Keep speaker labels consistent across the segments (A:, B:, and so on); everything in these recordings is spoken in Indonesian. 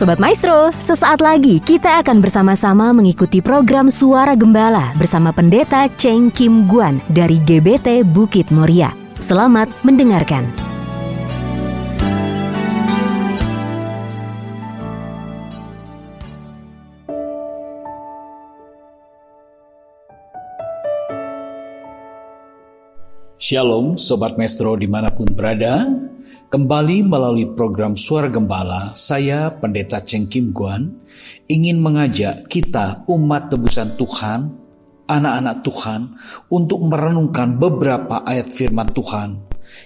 A: Sobat Maestro, sesaat lagi kita akan bersama-sama mengikuti program Suara Gembala bersama Pendeta Cheng Kim Guan dari GBT Bukit Moria. Selamat mendengarkan.
B: Shalom Sobat Maestro dimanapun berada. Kembali melalui program Suara Gembala, saya Pendeta Cheng Kim Guan ingin mengajak kita umat tebusan Tuhan, anak-anak Tuhan, untuk merenungkan beberapa ayat firman Tuhan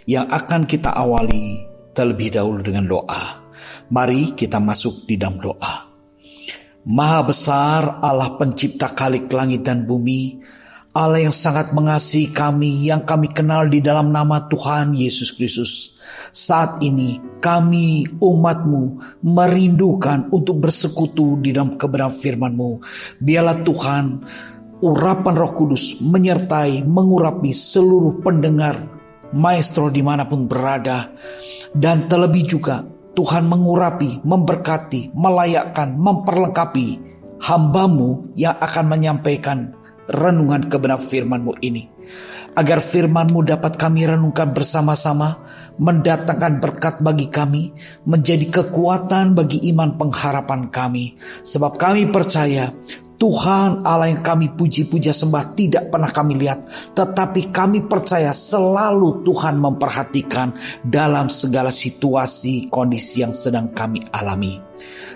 B: yang akan kita awali terlebih dahulu dengan doa. Mari kita masuk di dalam doa. Maha besar Allah pencipta khalik langit dan bumi, Allah yang sangat mengasihi kami, yang kami kenal di dalam nama Tuhan Yesus Kristus. Saat ini kami umat-Mu merindukan untuk bersekutu di dalam kebenaran firman-Mu. Biarlah Tuhan, urapan Roh Kudus menyertai, mengurapi seluruh pendengar Maestro dimanapun berada. Dan terlebih juga Tuhan mengurapi, memberkati, melayakkan, memperlengkapi hamba-Mu yang akan menyampaikan renungan kebenaran firman-Mu ini, agar firman-Mu dapat kami renungkan bersama-sama, mendatangkan berkat bagi kami, menjadi kekuatan bagi iman pengharapan kami. Sebab kami percaya Tuhan Allah yang kami puji-puja sembah tidak pernah kami lihat, tetapi kami percaya selalu Tuhan memperhatikan dalam segala situasi kondisi yang sedang kami alami.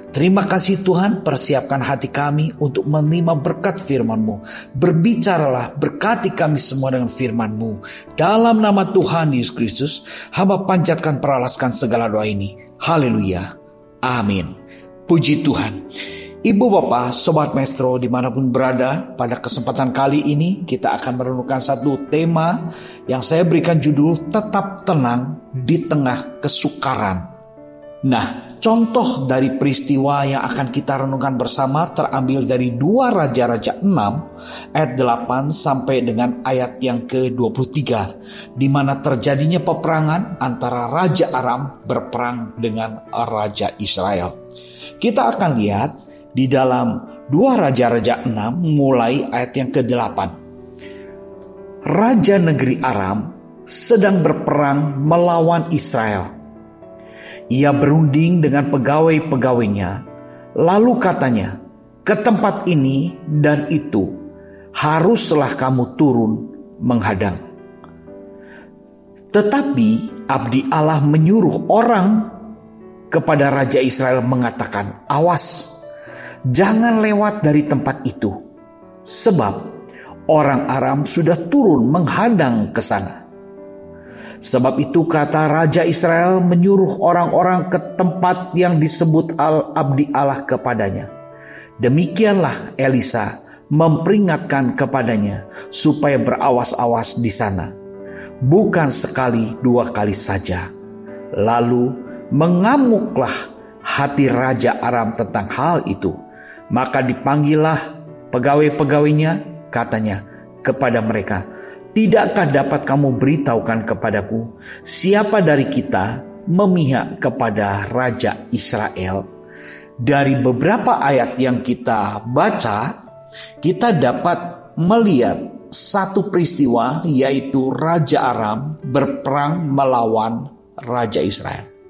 B: Terima kasih Tuhan, persiapkan hati kami untuk menerima berkat firman-Mu. Berbicaralah, berkati kami semua dengan firman-Mu. Dalam nama Tuhan Yesus Kristus, hamba panjatkan peralaskan segala doa ini. Haleluya. Amin. Puji Tuhan. Ibu Bapak, Sobat Maestro dimanapun berada, pada kesempatan kali ini kita akan merenungkan satu tema yang saya berikan judul Tetap Tenang di Tengah Kesukaran. Nah, contoh dari peristiwa yang akan kita renungkan bersama terambil dari 2 Raja-Raja 6 ayat 8 sampai dengan ayat yang ke-23, di mana terjadinya peperangan antara Raja Aram berperang dengan Raja Israel. Kita akan lihat di dalam 2 Raja-Raja 6 mulai ayat yang ke-8. Raja negeri Aram sedang berperang melawan Israel. Ia berunding dengan pegawai-pegawainya, lalu katanya, "Ke tempat ini dan itu haruslah kamu turun menghadang." Tetapi abdi Allah menyuruh orang kepada Raja Israel mengatakan, "Awas, jangan lewat dari tempat itu, sebab orang Aram sudah turun menghadang ke sana." Sebab itu kata Raja Israel menyuruh orang-orang ke tempat yang disebut abdi Allah kepadanya. Demikianlah Elisa memperingatkan kepadanya supaya berawas-awas di sana, bukan sekali 2 kali saja. Lalu mengamuklah hati Raja Aram tentang hal itu. Maka dipanggillah pegawai-pegawainya, katanya kepada mereka, "Tidakkah dapat kamu beritahukan kepadaku siapa dari kita memihak kepada Raja Israel?" Dari beberapa ayat yang kita baca, kita dapat melihat satu peristiwa, yaitu Raja Aram berperang melawan Raja Israel.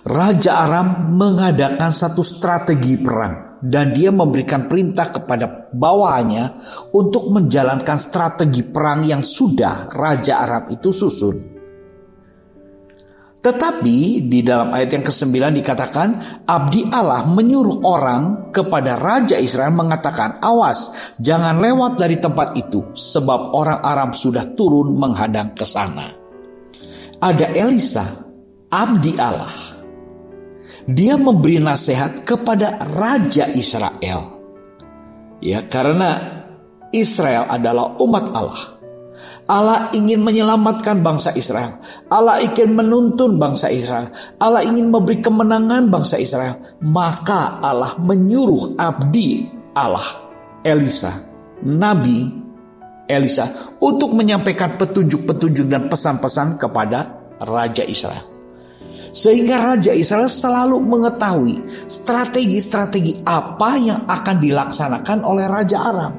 B: Raja Aram mengadakan satu strategi perang, dan dia memberikan perintah kepada bawahannya untuk menjalankan strategi perang yang sudah Raja Aram itu susun. Tetapi di dalam ayat yang ke-9 dikatakan, abdi Allah menyuruh orang kepada Raja Israel mengatakan, "Awas, jangan lewat dari tempat itu, sebab orang Aram sudah turun menghadang ke sana." Ada Elisa, abdi Allah. Dia memberi nasihat kepada Raja Israel. Ya, karena Israel adalah umat Allah. Allah ingin menyelamatkan bangsa Israel. Allah ingin menuntun bangsa Israel. Allah ingin memberi kemenangan bangsa Israel. Maka Allah menyuruh abdi Allah, Elisa, Nabi Elisa, untuk menyampaikan petunjuk-petunjuk dan pesan-pesan kepada Raja Israel. Sehingga Raja Israel selalu mengetahui strategi-strategi apa yang akan dilaksanakan oleh Raja Aram.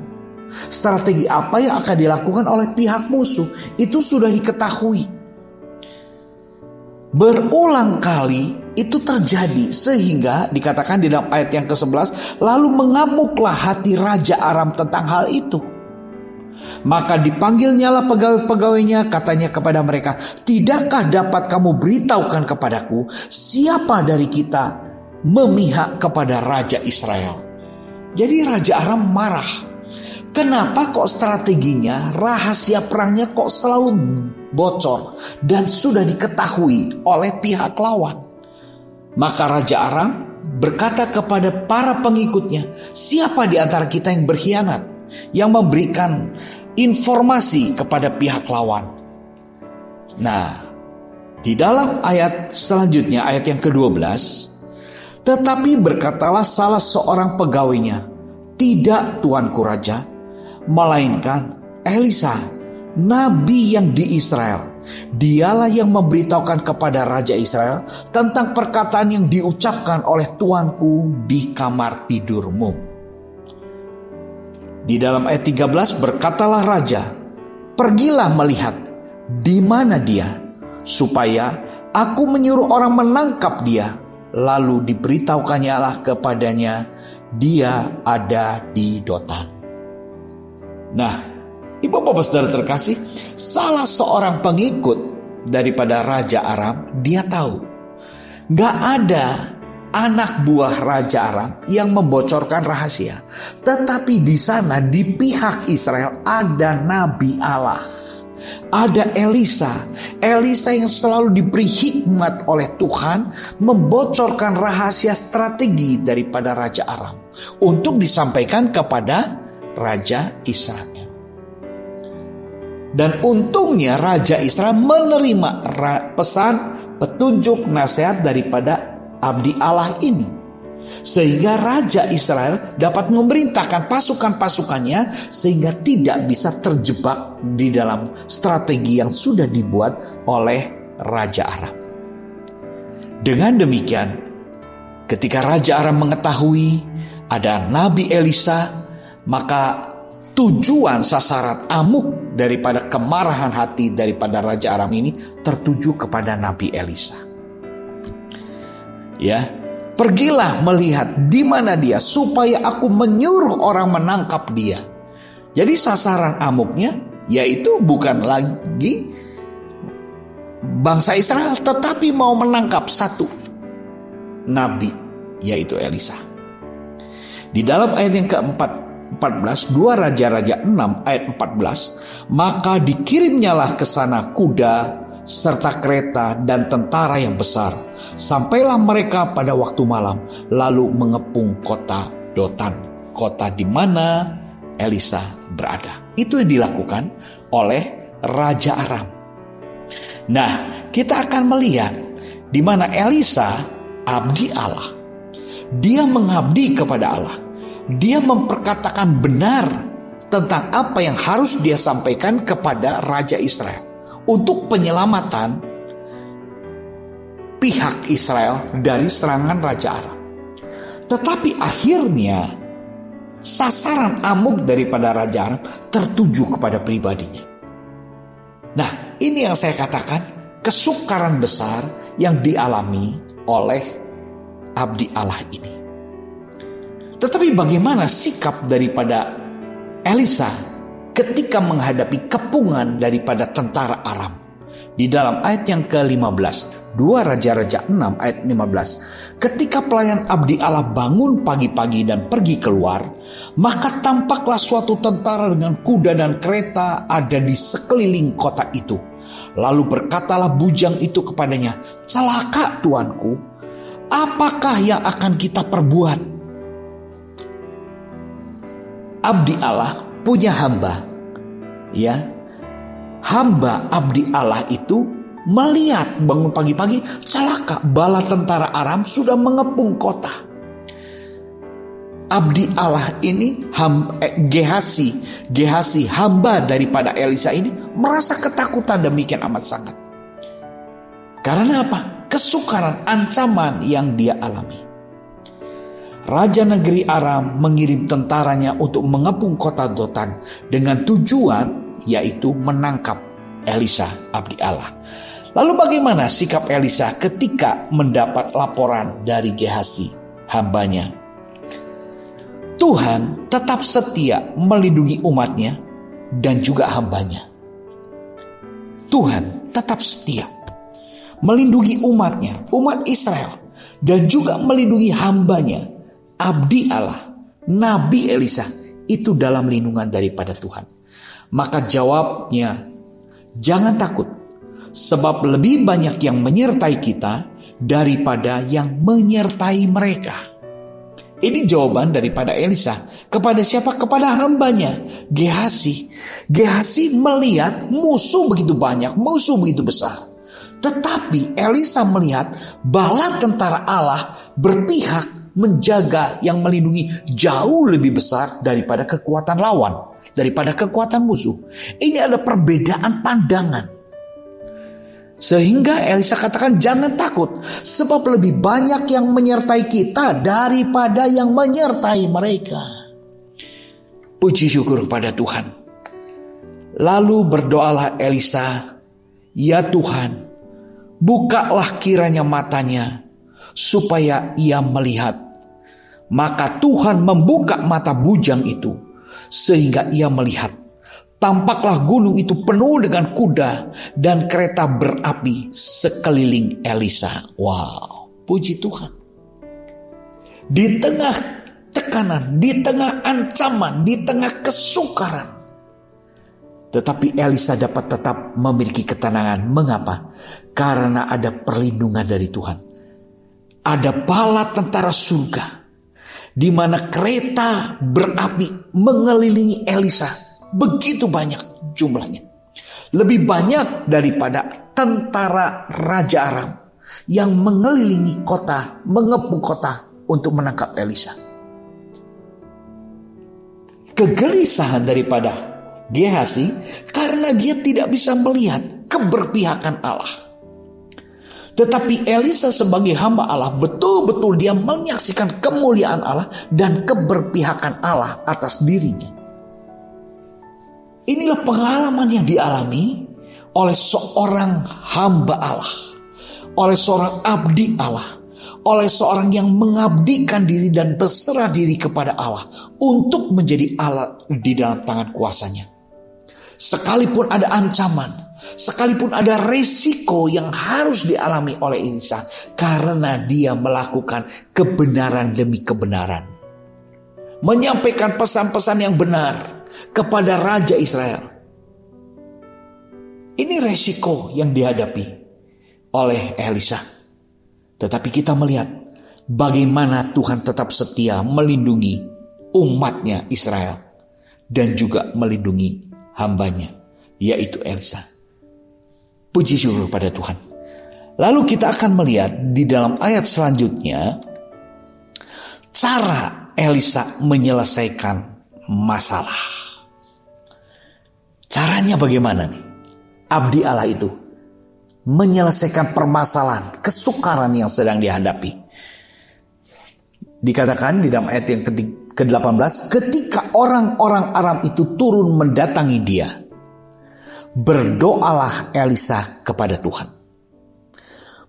B: Strategi apa yang akan dilakukan oleh pihak musuh. Itu sudah diketahui. Berulang kali itu terjadi sehingga dikatakan di dalam ayat yang ke-11, lalu mengamuklah hati Raja Aram tentang hal itu. Maka dipanggilnyalah pegawai-pegawainya, katanya kepada mereka, tidakkah dapat kamu beritahukan kepadaku siapa dari kita memihak kepada Raja Israel? Jadi Raja Aram marah. Kenapa kok strateginya, rahasia perangnya kok selalu bocor dan sudah diketahui oleh pihak lawan? Maka Raja Aram berkata kepada para pengikutnya, siapa di antara kita yang berkhianat, yang memberikan informasi kepada pihak lawan? Nah, di dalam ayat selanjutnya, ayat yang ke-12, tetapi berkatalah salah seorang pegawainya, tidak tuanku raja, melainkan Elisa, nabi yang di Israel. Dialah yang memberitahukan kepada Raja Israel tentang perkataan yang diucapkan oleh tuanku di kamar tidurmu. Di dalam ayat 13 berkatalah raja, pergilah melihat di mana dia, supaya aku menyuruh orang menangkap dia. Lalu diberitahukannya lah kepadanya, dia ada di Dotan. Nah, ibu bapak saudara terkasih, salah seorang pengikut daripada Raja Aram, dia tahu gak ada anak buah Raja Aram yang membocorkan rahasia. Tetapi di sana di pihak Israel ada Nabi Allah, ada Elisa yang selalu diberi hikmat oleh Tuhan membocorkan rahasia strategi daripada Raja Aram untuk disampaikan kepada Raja Israel. Dan untungnya Raja Israel menerima pesan, petunjuk, nasihat daripada abdi Allah ini. Sehingga Raja Israel dapat memerintahkan pasukan-pasukannya sehingga tidak bisa terjebak di dalam strategi yang sudah dibuat oleh Raja Aram. Dengan demikian, ketika Raja Aram mengetahui ada Nabi Elisa, maka tujuan sasaran amuk daripada kemarahan hati daripada Raja Aram ini tertuju kepada Nabi Elisa. Ya, pergilah melihat di mana dia supaya aku menyuruh orang menangkap dia. Jadi sasaran amuknya yaitu bukan lagi bangsa Israel, tetapi mau menangkap satu nabi, yaitu Elisa. Di dalam ayat yang ke-14, 2 Raja-Raja 6 ayat 14, maka dikirimnyalah ke sana kuda serta kereta dan tentara yang besar. Sampailah mereka pada waktu malam, lalu mengepung kota Dotan, kota di mana Elisa berada. Itu yang dilakukan oleh Raja Aram. Nah, kita akan melihat di mana Elisa, abdi Allah, dia mengabdi kepada Allah. Dia memperkatakan benar tentang apa yang harus dia sampaikan kepada Raja Israel untuk penyelamatan pihak Israel dari serangan Raja Aram. Tetapi akhirnya sasaran amuk daripada Raja Aram tertuju kepada pribadinya. Nah, ini yang saya katakan kesukaran besar yang dialami oleh abdi Allah ini. Tetapi bagaimana sikap daripada Elisa ketika menghadapi kepungan daripada tentara Aram? Di dalam ayat yang ke-15, 2 Raja-Raja 6 ayat 15. Ketika pelayan abdi Allah bangun pagi-pagi dan pergi keluar, maka tampaklah suatu tentara dengan kuda dan kereta ada di sekeliling kota itu. Lalu berkatalah bujang itu kepadanya, celaka tuanku, apakah yang akan kita perbuat? Abdi Allah punya hamba, ya. Hamba abdi Allah itu melihat bangun pagi-pagi, celaka, bala tentara Aram sudah mengepung kota. Abdi Allah ini, Gehasi, hamba daripada Elisa ini merasa ketakutan demikian amat sangat. Karena apa? kesukaran, ancaman yang dia alami. Raja negeri Aram mengirim tentaranya untuk mengepung kota Dotan dengan tujuan yaitu menangkap Elisa, abdi Allah. Lalu bagaimana sikap Elisa ketika mendapat laporan dari Gehasi, hambanya? Tuhan tetap setia melindungi umatnya dan juga hambanya. Tuhan tetap setia melindungi umatnya, umat Israel, dan juga melindungi hambanya, abdi Allah, Nabi Elisa, itu dalam lindungan daripada Tuhan. Maka jawabnya, jangan takut, sebab lebih banyak yang menyertai kita daripada yang menyertai mereka. Ini jawaban daripada Elisa. Kepada siapa? Kepada hambanya, Gehasi. Gehasi melihat musuh begitu banyak, musuh begitu besar. Tetapi Elisa melihat bala tentara Allah berpihak menjaga yang melindungi jauh lebih besar daripada kekuatan lawan, daripada kekuatan musuh. Ini ada perbedaan pandangan. Sehingga Elisa katakan jangan takut, sebab lebih banyak yang menyertai kita daripada yang menyertai mereka. Puji syukur kepada Tuhan. Lalu berdoalah Elisa, ya Tuhan, bukalah kiranya matanya supaya ia melihat. Maka Tuhan membuka mata bujang itu sehingga ia melihat. Tampaklah gunung itu penuh dengan kuda dan kereta berapi sekeliling Elisa. Wow, puji Tuhan. Di tengah tekanan, di tengah ancaman, di tengah kesukaran, tetapi Elisa dapat tetap memiliki ketenangan. Mengapa? Karena ada perlindungan dari Tuhan. Ada bala tentara surga, di mana kereta berapi mengelilingi Elisa. Begitu banyak jumlahnya. Lebih banyak daripada tentara Raja Aram yang mengelilingi kota, mengepung kota untuk menangkap Elisa. Kegelisahan daripada Gehasi karena dia tidak bisa melihat keberpihakan Allah. Tetapi Elisa sebagai hamba Allah betul-betul dia menyaksikan kemuliaan Allah dan keberpihakan Allah atas dirinya. Inilah pengalaman yang dialami oleh seorang hamba Allah, oleh seorang abdi Allah, oleh seorang yang mengabdikan diri dan berserah diri kepada Allah untuk menjadi alat di dalam tangan kuasanya. Sekalipun ada ancaman, sekalipun ada resiko yang harus dialami oleh Elisa karena dia melakukan kebenaran demi kebenaran, menyampaikan pesan-pesan yang benar kepada Raja Israel. Ini resiko yang dihadapi oleh Elisa. Tetapi kita melihat bagaimana Tuhan tetap setia melindungi umatnya Israel dan juga melindungi hambanya, yaitu Elisa. Puji syukur pada Tuhan. Lalu kita akan melihat di dalam ayat selanjutnya cara Elisa menyelesaikan masalah. Caranya bagaimana nih? Abdi Allah itu menyelesaikan permasalahan, kesukaran yang sedang dihadapi. Dikatakan di dalam ayat yang ke-18, ketika orang-orang Aram itu turun mendatangi dia, berdoalah Elisa kepada Tuhan.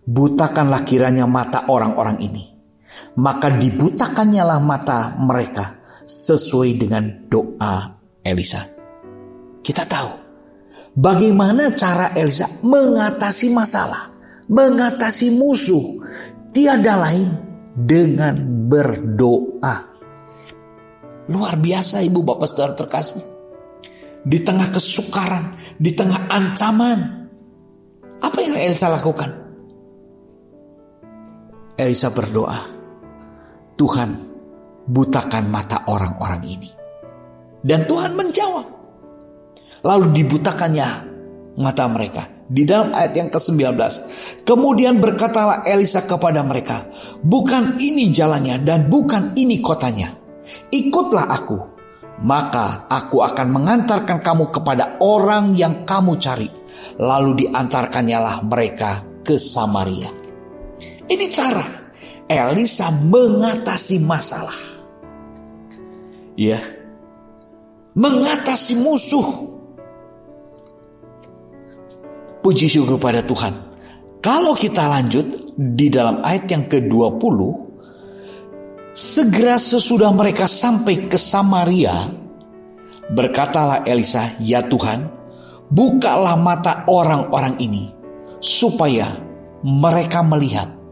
B: Butakanlah kiranya mata orang-orang ini, maka dibutakannya lah mata mereka sesuai dengan doa Elisa. Kita tahu bagaimana cara Elisa mengatasi masalah, mengatasi musuh. Tiada lain dengan berdoa. Luar biasa ibu bapak saudara terkasih. Di tengah kesukaran, di tengah ancaman, apa yang Elisa lakukan? Elisa berdoa, Tuhan butakan mata orang-orang ini. Dan Tuhan menjawab. Lalu dibutakannya mata mereka. Di dalam ayat yang ke-19. Kemudian berkatalah Elisa kepada mereka, bukan ini jalannya dan bukan ini kotanya. Ikutlah aku, maka aku akan mengantarkan kamu kepada orang yang kamu cari. Lalu diantarkannyalah mereka ke Samaria. Ini cara Elisa mengatasi masalah. Ya, mengatasi musuh. Puji syukur pada Tuhan. Kalau kita lanjut di dalam ayat yang ke-20, segera sesudah mereka sampai ke Samaria, berkatalah Elisa, "Ya Tuhan, bukalah mata orang-orang ini, supaya mereka melihat."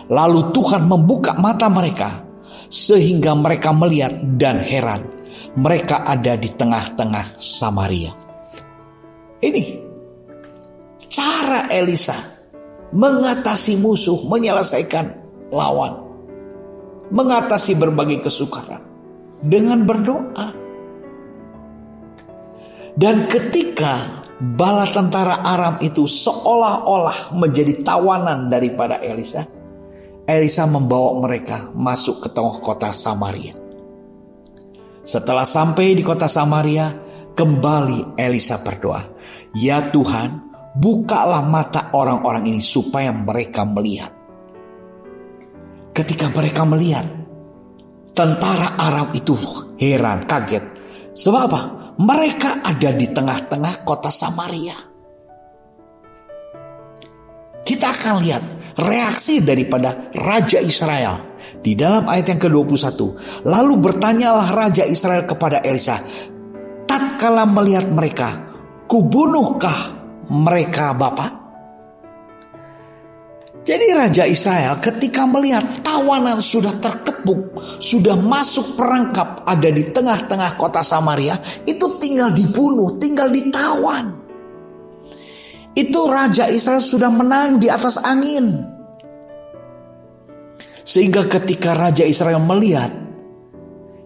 B: Lalu Tuhan membuka mata mereka, sehingga mereka melihat dan heran. Mereka ada di tengah-tengah Samaria. Ini cara Elisa mengatasi musuh, menyelesaikan lawan, mengatasi berbagai kesukaran dengan berdoa. Dan ketika bala tentara Aram itu seolah-olah menjadi tawanan daripada Elisa, Elisa membawa mereka masuk ke tengah kota Samaria. Setelah sampai di kota Samaria, kembali Elisa berdoa, "Ya Tuhan, bukalah mata orang-orang ini supaya mereka melihat." Ketika mereka melihat, tentara Aram itu heran, kaget. Sebab apa? Mereka ada di tengah-tengah kota Samaria. Kita akan lihat reaksi daripada Raja Israel di dalam ayat yang ke-21. Lalu bertanyalah Raja Israel kepada Elisa, "Tatkala melihat mereka, kubunuhkah mereka Bapa?" Jadi Raja Israel ketika melihat tawanan sudah terkepung, sudah masuk perangkap, ada di tengah-tengah kota Samaria, itu tinggal dibunuh, tinggal ditawan. Itu Raja Israel sudah menang di atas angin. Sehingga ketika Raja Israel melihat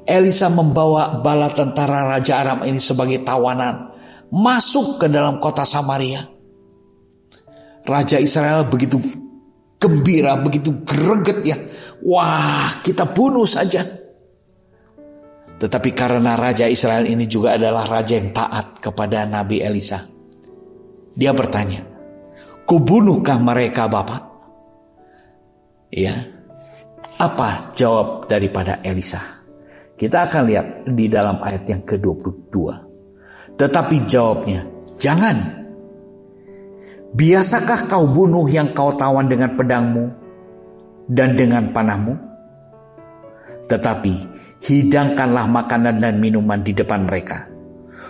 B: Elisa membawa bala tentara Raja Aram ini sebagai tawanan masuk ke dalam kota Samaria, Raja Israel begitu gembira, begitu greget ya. Wah, kita bunuh saja. Tetapi karena Raja Israel ini juga adalah raja yang taat kepada Nabi Elisa, dia bertanya, "Kubunuhkah mereka Bapak?" Ya, apa jawab daripada Elisa? Kita akan lihat di dalam ayat yang ke-22. Tetapi jawabnya, "Jangan. Biasakah kau bunuh yang kau tawan dengan pedangmu dan dengan panahmu? Tetapi hidangkanlah makanan dan minuman di depan mereka,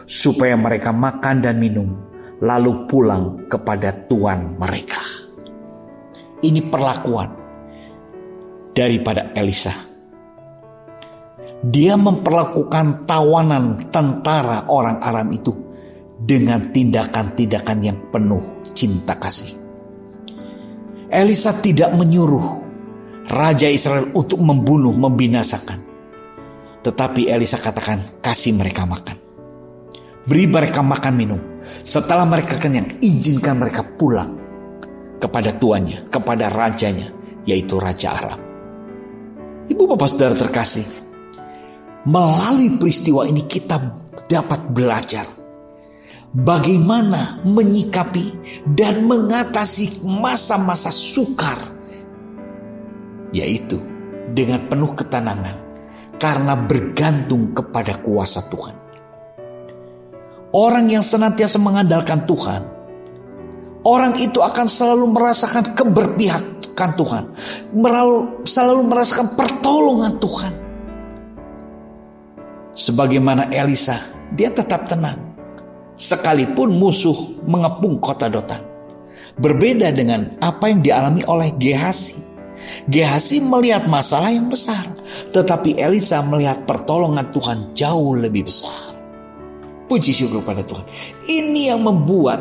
B: supaya mereka makan dan minum, lalu pulang kepada tuan mereka." Ini perlakuan daripada Elisa. Dia memperlakukan tawanan tentara orang Aram itu dengan tindakan-tindakan yang penuh cinta kasih. Elisa tidak menyuruh Raja Israel untuk membunuh, membinasakan. Tetapi Elisa katakan, kasih mereka makan. Beri mereka makan minum. Setelah mereka kenyang, izinkan mereka pulang kepada tuannya, kepada rajanya, yaitu Raja Aram. Ibu bapak saudara terkasih, melalui peristiwa ini kita dapat belajar bagaimana menyikapi dan mengatasi masa-masa sukar, yaitu dengan penuh ketenangan karena bergantung kepada kuasa Tuhan. Orang yang senantiasa mengandalkan Tuhan, orang itu akan selalu merasakan keberpihakan Tuhan, selalu merasakan pertolongan Tuhan. Sebagaimana Elisa, dia tetap tenang sekalipun musuh mengepung kota Dotan. Berbeda dengan apa yang dialami oleh Gehasi. Gehasi melihat masalah yang besar, tetapi Elisa melihat pertolongan Tuhan jauh lebih besar. Puji syukur pada Tuhan. Ini yang membuat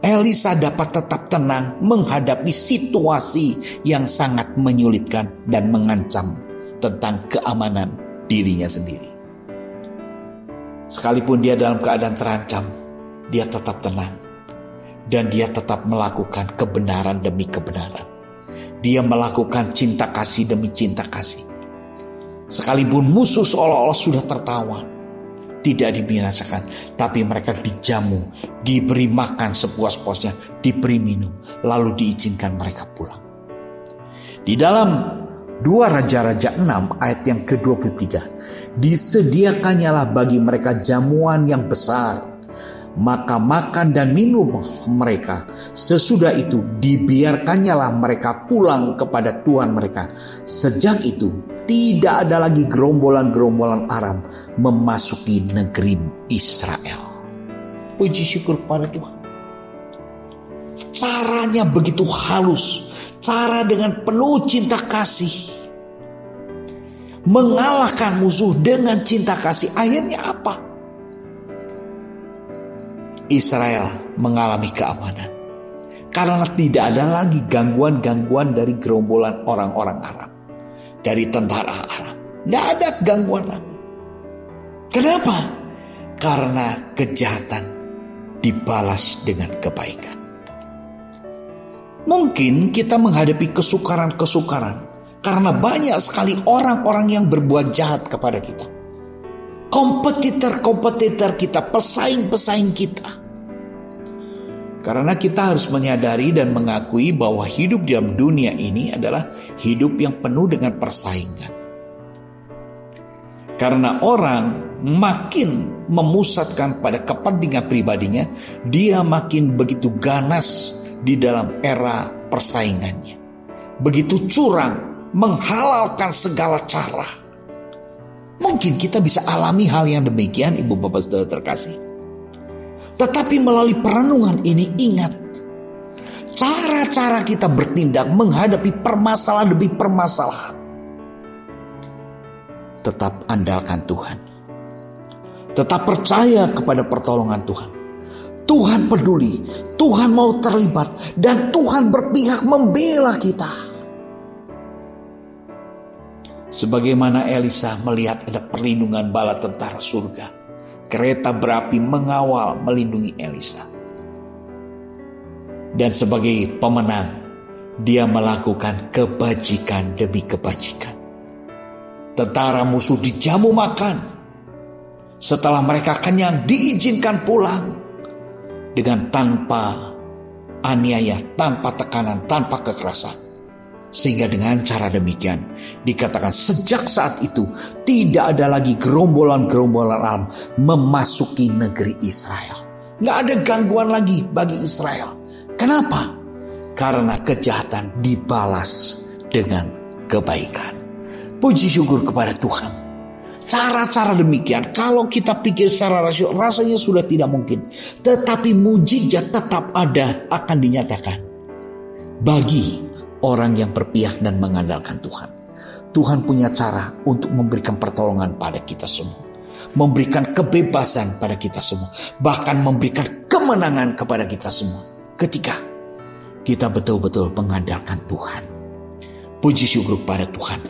B: Elisa dapat tetap tenang menghadapi situasi yang sangat menyulitkan dan mengancam tentang keamanan dirinya sendiri. Sekalipun dia dalam keadaan terancam, dia tetap tenang. Dan dia tetap melakukan kebenaran demi kebenaran. Dia melakukan cinta kasih demi cinta kasih. Sekalipun musuh seolah-olah sudah tertawan, tidak dibinasakan, tapi mereka dijamu, diberi makan sepuas-puasnya, diberi minum, lalu diizinkan mereka pulang. Di dalam 2 Raja-Raja 6 ayat yang ke-23, disediakannyalah bagi mereka jamuan yang besar, maka makan dan minum mereka. Sesudah itu dibiarkannyalah mereka pulang kepada Tuhan mereka. Sejak itu tidak ada lagi gerombolan-gerombolan Aram memasuki negeri Israel. Puji syukur kepada Tuhan. Caranya begitu halus, cara dengan penuh cinta kasih, mengalahkan musuh dengan cinta kasih. Akhirnya apa? Israel mengalami keamanan karena tidak ada lagi gangguan-gangguan dari gerombolan orang-orang Aram, dari tentara Aram. Tidak ada gangguan lagi. Kenapa? Karena kejahatan dibalas dengan kebaikan. Mungkin kita menghadapi kesukaran-kesukaran karena banyak sekali orang-orang yang berbuat jahat kepada kita. Kompetitor-kompetitor kita, pesaing-pesaing kita. Karena kita harus menyadari dan mengakui bahwa hidup dalam dunia ini adalah hidup yang penuh dengan persaingan. Karena orang makin memusatkan pada kepentingan pribadinya, dia makin begitu ganas di dalam era persaingannya. Begitu curang, menghalalkan segala cara. Mungkin kita bisa alami hal yang demikian, Ibu Bapak Saudara terkasih. Tetapi melalui perenungan ini ingat, cara-cara kita bertindak menghadapi permasalahan demi permasalahan. Tetap andalkan Tuhan. Tetap percaya kepada pertolongan Tuhan. Tuhan peduli, Tuhan mau terlibat, dan Tuhan berpihak membela kita. Sebagaimana Elisa melihat ada perlindungan bala tentara surga, kereta berapi mengawal melindungi Elisa. Dan sebagai pemenang, dia melakukan kebajikan demi kebajikan. Tentara musuh dijamu makan. Setelah mereka kenyang, diizinkan pulang dengan tanpa aniaya, tanpa tekanan, tanpa kekerasan. Sehingga dengan cara demikian dikatakan sejak saat itu tidak ada lagi gerombolan-gerombolan Aram memasuki negeri Israel. Nggak ada gangguan lagi bagi Israel. Kenapa? Karena kejahatan dibalas dengan kebaikan. Puji syukur kepada Tuhan. Cara-cara demikian kalau kita pikir secara rasional rasanya sudah tidak mungkin. Tetapi mujizat tetap ada, akan dinyatakan bagi orang yang berpihak dan mengandalkan Tuhan. Tuhan punya cara untuk memberikan pertolongan pada kita semua. Memberikan kebebasan pada kita semua. Bahkan memberikan kemenangan kepada kita semua. Ketika kita betul-betul mengandalkan Tuhan. Puji syukur kepada Tuhan.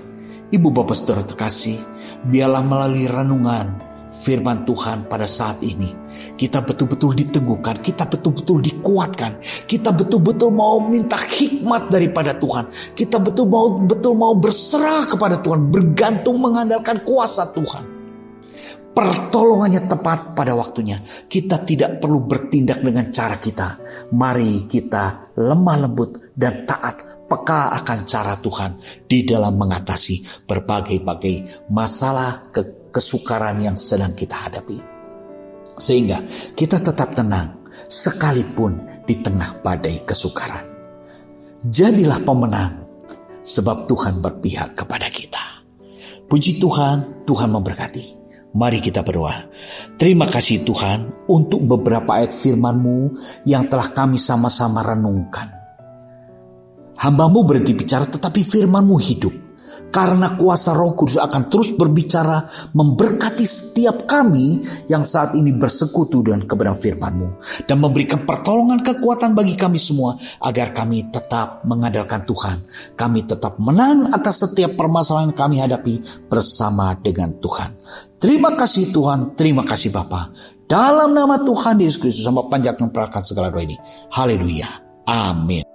B: Ibu Bapak Saudara terkasih, biarlah melalui renungan firman Tuhan pada saat ini, kita betul-betul diteguhkan, kita betul-betul dikuatkan, kita betul-betul mau minta hikmat daripada Tuhan, kita betul mau berserah kepada Tuhan, bergantung mengandalkan kuasa Tuhan. Pertolongannya tepat pada waktunya. Kita tidak perlu bertindak dengan cara kita. Mari kita lemah lembut dan taat, peka akan cara Tuhan di dalam mengatasi berbagai-bagai masalah kesukaran yang sedang kita hadapi. Sehingga kita tetap tenang sekalipun di tengah badai kesukaran. Jadilah pemenang sebab Tuhan berpihak kepada kita. Puji Tuhan, Tuhan memberkati. Mari kita berdoa. Terima kasih Tuhan untuk beberapa ayat firman-Mu yang telah kami sama-sama renungkan. Hamba-Mu berhenti bicara tetapi firman-Mu hidup. Karena kuasa Roh Kudus akan terus berbicara memberkati setiap kami yang saat ini bersekutu dengan kebenaran firman-Mu. Dan memberikan pertolongan kekuatan bagi kami semua agar kami tetap mengandalkan Tuhan. Kami tetap menang atas setiap permasalahan kami hadapi bersama dengan Tuhan. Terima kasih Tuhan, terima kasih Bapa. Dalam nama Tuhan Yesus Kristus sama panjatkan perangkat segala doa ini. Haleluya. Amin.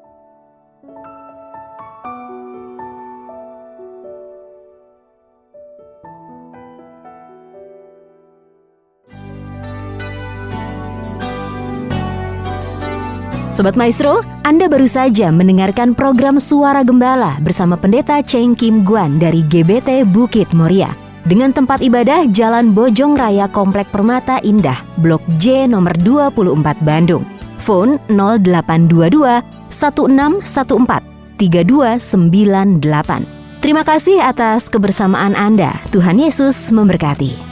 A: Sobat Maestro, Anda baru saja mendengarkan program Suara Gembala bersama Pendeta Cheng Kim Guan dari GBT Bukit Moria. Dengan tempat ibadah Jalan Bojong Raya Komplek Permata Indah, Blok J nomor 24 Bandung. Phone 0822 1614 3298. Terima kasih atas kebersamaan Anda. Tuhan Yesus memberkati.